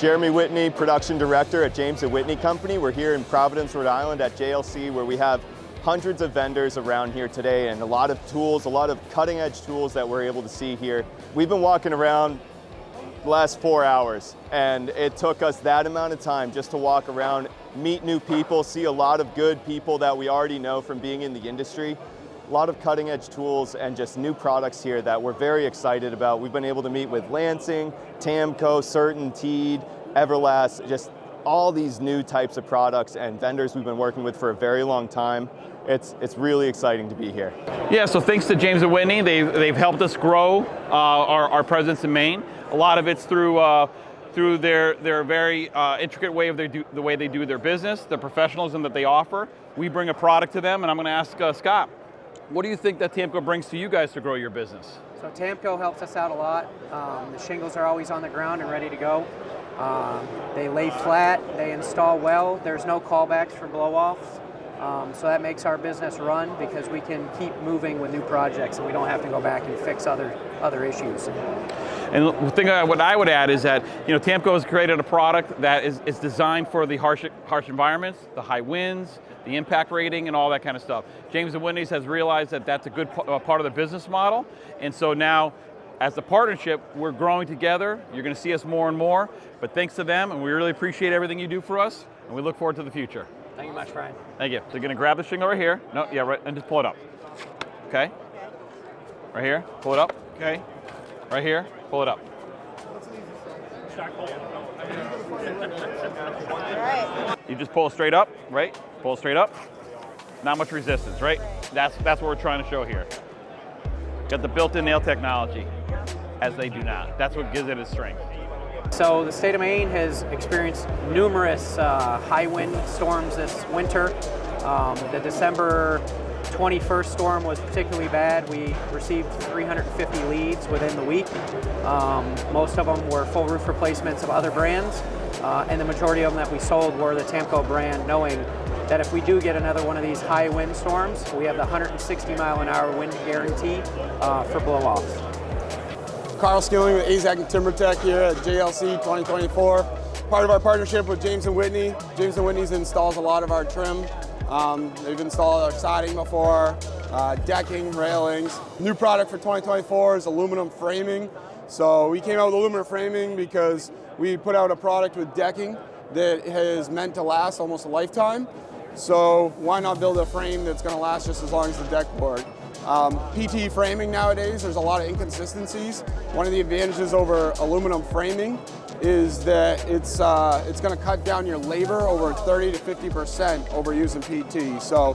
Jeremy Whitney, Production Director at James & Whitney Company. We're here in Providence, Rhode Island at JLC, where we have hundreds of vendors around here today and a lot of tools, a lot of cutting edge tools that we're able to see here. We've been walking around the last 4 hours, and it took us that amount of time just to walk around, meet new people, see a lot of good people that we already know from being in the industry. A lot of cutting edge tools and just new products here that we're very excited about. We've been able to meet with Lansing, Tamco, Certainteed, Everlast, just all these new types of products and vendors we've been working with for a very long time. It's really exciting to be here. Yeah, so thanks to James & Whitney, they've helped us grow our presence in Maine. A lot of it's through their very intricate way of the way they do their business, the professionalism that they offer. We bring a product to them, and I'm going to ask Scott, what do you think that Tamco brings to you guys to grow your business? So Tamco helps us out a lot. The shingles are always on the ground and ready to go. They lay flat, they install well, there's no callbacks for blow-offs. So that makes our business run because we can keep moving with new projects and we don't have to go back and fix other issues. And the thing what I would add is that Tamco has created a product that is designed for the harsh environments, the high winds, the impact rating, and all that kind of stuff. James & Whitney's has realized that that's a good part of the business model, and so now, as a partnership, we're growing together. You're going to see us more and more, but thanks to them, and we really appreciate everything you do for us, and we look forward to the future. Thank you much, Brian. Thank you. They're going to grab the shingle right here. No, yeah, right, and just pull it up. Okay? Right here, pull it up. Okay? Right here, pull it up. You just pull it straight up, right? Pull it straight up. Not much resistance, right? That's what we're trying to show here. Got the built-in nail technology, as they do not. That's what gives it its strength. So the state of Maine has experienced numerous high wind storms this winter. The December 21st storm was particularly bad. We received 350 leads within the week. Most of them were full roof replacements of other brands, and the majority of them that we sold were the Tamco brand, knowing that if we do get another one of these high wind storms, we have the 160-mile-an-hour wind guarantee for blow-offs. Carl Skilling with AZAC and TimberTech here at JLC 2024. Part of our partnership with James & Whitney. James & Whitney's installs a lot of our trim. They've installed our siding before, decking, railings. New product for 2024 is aluminum framing. So we came out with aluminum framing because we put out a product with decking that is meant to last almost a lifetime. So why not build a frame that's going to last just as long as the deck board? PT framing nowadays, there's a lot of inconsistencies. One of the advantages over aluminum framing is that it's going to cut down your labor over 30 to 50% over using PT. So,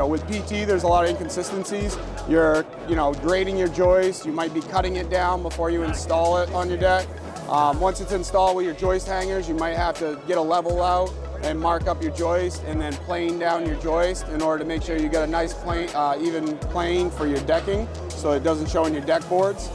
with PT, there's a lot of inconsistencies. You're, grading your joist. You might be cutting it down before you install it on your deck. Once it's installed with your joist hangers, you might have to get a level out and mark up your joist and then plane down your joist in order to make sure you get a nice plane, even plane for your decking so it doesn't show in your deck boards.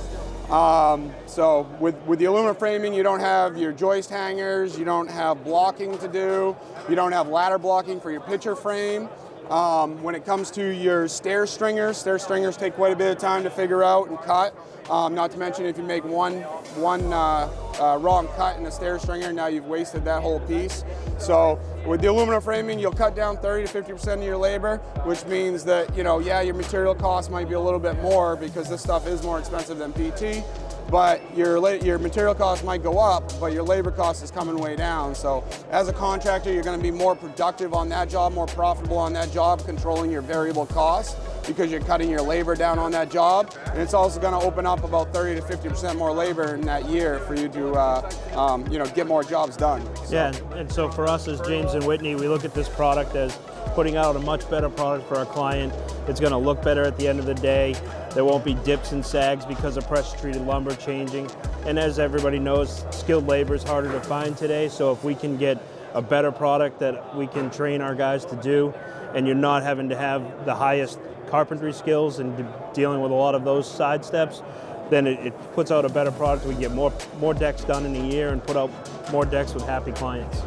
So with the aluminum framing, you don't have your joist hangers, you don't have blocking to do, you don't have ladder blocking for your picture frame. When it comes to your stair stringers take quite a bit of time to figure out and cut. Not to mention if you make one wrong cut in a stair stringer, now you've wasted that whole piece. So with the aluminum framing, you'll cut down 30 to 50% of your labor, which means that, your material cost might be a little bit more because this stuff is more expensive than PT. But your material cost might go up, but your labor cost is coming way down. So as a contractor, you're going to be more productive on that job, more profitable on that job, controlling your variable costs because you're cutting your labor down on that job. And it's also going to open up about 30 to 50% more labor in that year for you to get more jobs done. So. Yeah, and so for us as James & Whitney, we look at this product as putting out a much better product for our client. It's going to look better at the end of the day. There won't be dips and sags because of pressure-treated lumber changing. And as everybody knows, skilled labor is harder to find today, so if we can get a better product that we can train our guys to do, and you're not having to have the highest carpentry skills and dealing with a lot of those side steps, then it puts out a better product. We get more decks done in a year and put out more decks with happy clients.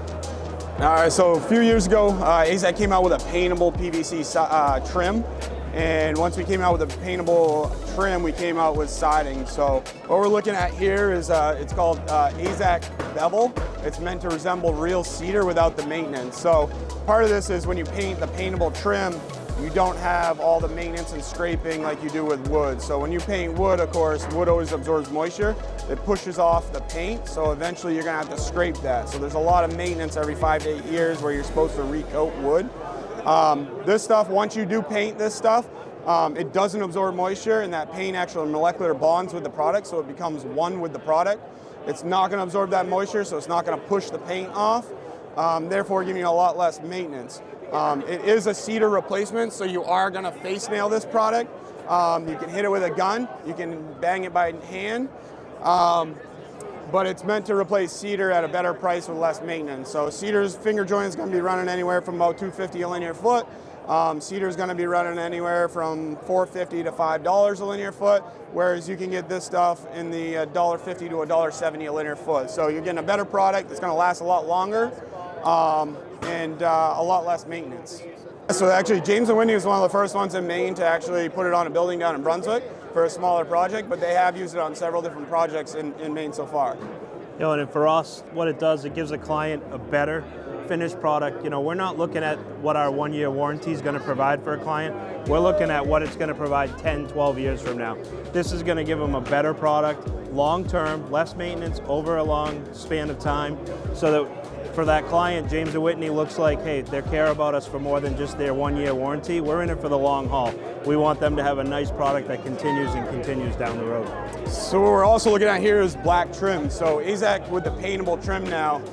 All right, so a few years ago, AZAC came out with a paintable PVC trim. And once we came out with a paintable trim, we came out with siding. So what we're looking at here is it's called AZAC Bevel. It's meant to resemble real cedar without the maintenance. So part of this is when you paint the paintable trim, you don't have all the maintenance and scraping like you do with wood. So when you paint wood, of course, wood always absorbs moisture. It pushes off the paint, so eventually you're gonna have to scrape that. So there's a lot of maintenance every 5 to 8 years where you're supposed to recoat wood. This stuff, once you do paint this stuff, it doesn't absorb moisture, and that paint actually molecular bonds with the product, so it becomes one with the product. It's not gonna absorb that moisture, so it's not gonna push the paint off, therefore giving you a lot less maintenance. It is a cedar replacement, so you are gonna face nail this product. You can hit it with a gun, you can bang it by hand, but it's meant to replace cedar at a better price with less maintenance. So cedar's finger joint is gonna be running anywhere from about $250 a linear foot. Cedar's gonna be running anywhere from $4.50 to $5 a linear foot, whereas you can get this stuff in the $1.50 to $1.70 a linear foot. So you're getting a better product that's gonna last a lot longer, and a lot less maintenance. So actually, James & Whitney was one of the first ones in Maine to actually put it on a building down in Brunswick for a smaller project, but they have used it on several different projects in Maine so far. You know, and for us, what it does, it gives a client a better finished product. You know, we're not looking at what our 1-year warranty is going to provide for a client. We're looking at what it's going to provide 10, 12 years from now. This is going to give them a better product, long-term, less maintenance over a long span of time, so that for that client, James & Whitney looks like, hey, they care about us for more than just their 1-year warranty. We're in it for the long haul. We want them to have a nice product that continues and continues down the road. So what we're also looking at here is black trim. So AZAC with the paintable trim now,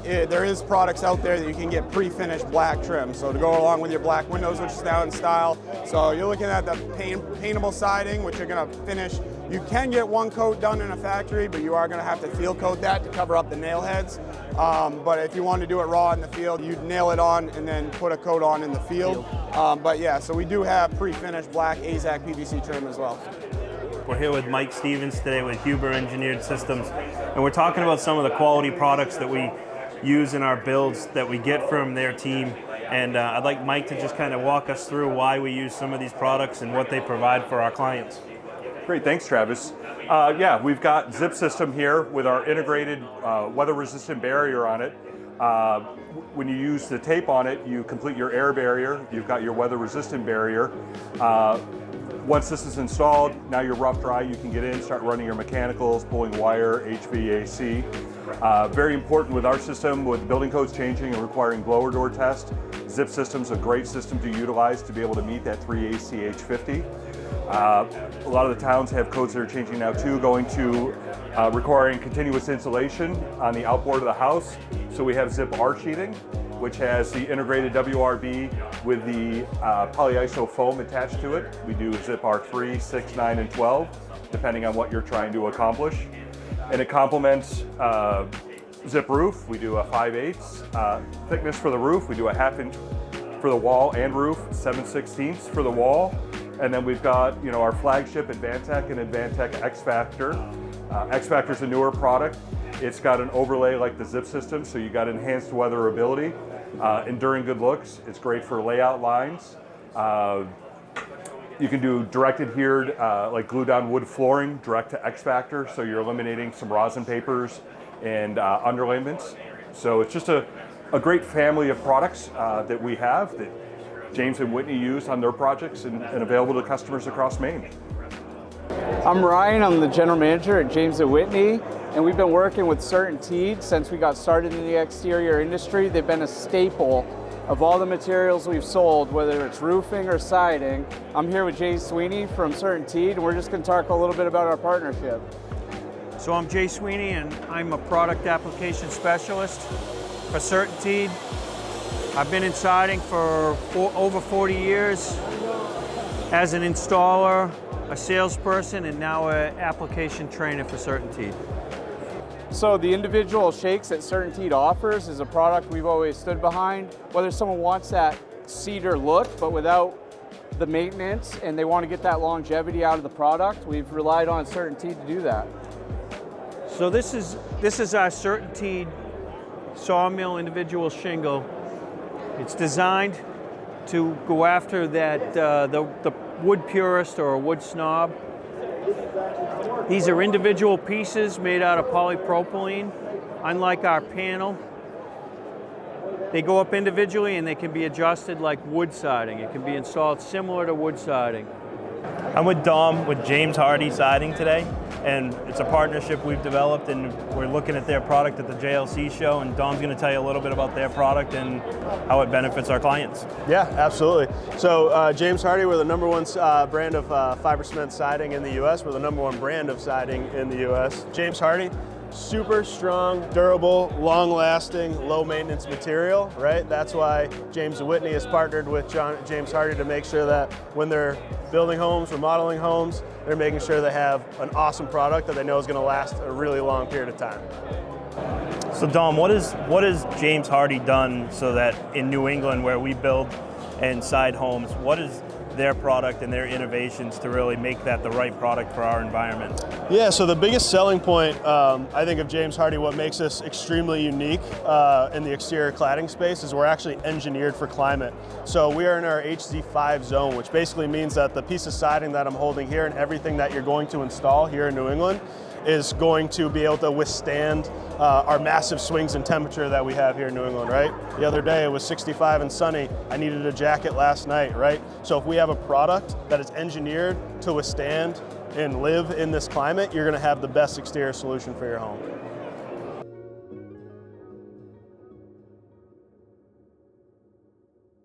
there is products out there that you can get pre-finished black trim. So to go along with your black windows, which is now in style. So you're looking at the paintable siding, which you're gonna finish. You can get one coat done in a factory, but you are gonna have to field coat that to cover up the nail heads. But if you want to do it raw in the field, you'd nail it on and then put a coat on in the field. But yeah, so we do have pre-finished black AZAC PVC trim as well. We're here with Mike Stevens today with Huber Engineered Systems, and we're talking about some of the quality products that we use in our builds that we get from their team. And I'd like Mike to just kind of walk us through why we use some of these products and what they provide for our clients. Great, thanks Travis. Yeah, we've got Zip System here with our integrated weather-resistant barrier on it. When you use the tape on it, you complete your air barrier. You've got your weather-resistant barrier. Once this is installed, now you're rough dry, you can get in, start running your mechanicals, pulling wire, HVAC. Very important with our system, with building codes changing and requiring blower door test, Zip System's a great system to utilize to be able to meet that 3ACH50. A lot of the towns have codes that are changing now too, going to requiring continuous insulation on the outboard of the house. So we have Zip R sheeting, which has the integrated WRB with the polyiso foam attached to it. We do Zip R3, 6, 9, and 12, depending on what you're trying to accomplish. And it complements Zip Roof. We do a 5/8 thickness for the roof. We do a 1/2 inch for the wall and roof, 7/16 for the wall. And then we've got, you know, our flagship Advantech and Advantech X Factor. X Factor is a newer product. It's got an overlay like the Zip System, so you got enhanced weatherability, enduring good looks. It's great for layout lines. You can do direct adhered, like glue down wood flooring, direct to X Factor, so you're eliminating some rosin papers and underlayments. So it's just a great family of products that we have that James & Whitney used on their projects and available to customers across Maine. I'm Ryan, I'm the general manager at James & Whitney, and we've been working with CertainTeed since we got started in the exterior industry. They've been a staple of all the materials we've sold, whether it's roofing or siding. I'm here with Jay Sweeney from CertainTeed, and we're just going to talk a little bit about our partnership. So I'm Jay Sweeney, and I'm a product application specialist for CertainTeed. I've been in siding for over 40 years as an installer, a salesperson, and now an application trainer for CertainTeed. So the individual shakes that CertainTeed offers is a product we've always stood behind. Whether someone wants that cedar look, but without the maintenance, and they want to get that longevity out of the product, we've relied on CertainTeed to do that. So this is our CertainTeed sawmill individual shingle. It's designed to go after that the wood purist or a wood snob. These are individual pieces made out of polypropylene. Unlike our panel, they go up individually and they can be adjusted like wood siding. It can be installed similar to wood siding. I'm with Dom with James Hardy Siding today, and it's a partnership we've developed, and we're looking at their product at the JLC show, and Dom's going to tell you a little bit about their product and how it benefits our clients. Yeah, absolutely. So James Hardy, we're the #1 brand of fiber cement siding in the U.S. We're the #1 brand of siding in the U.S. James Hardy, super strong, durable, long-lasting, low-maintenance material, right? That's why James & Whitney has partnered with James Hardy to make sure that when they're building homes, remodeling homes, they're making sure they have an awesome product that they know is going to last a really long period of time. So Dom, what has James Hardy done so that in New England, where we build and side homes, what is their product and their innovations to really make that the right product for our environment? Yeah, so the biggest selling point, I think, of James Hardy, what makes us extremely unique in the exterior cladding space, is we're actually engineered for climate. So we are in our HZ5 zone, which basically means that the piece of siding that I'm holding here and everything that you're going to install here in New England is going to be able to withstand our massive swings in temperature that we have here in New England, right? The other day it was 65 and sunny. I needed a jacket last night, right? So if we have a product that is engineered to withstand and live in this climate, you're gonna have the best exterior solution for your home.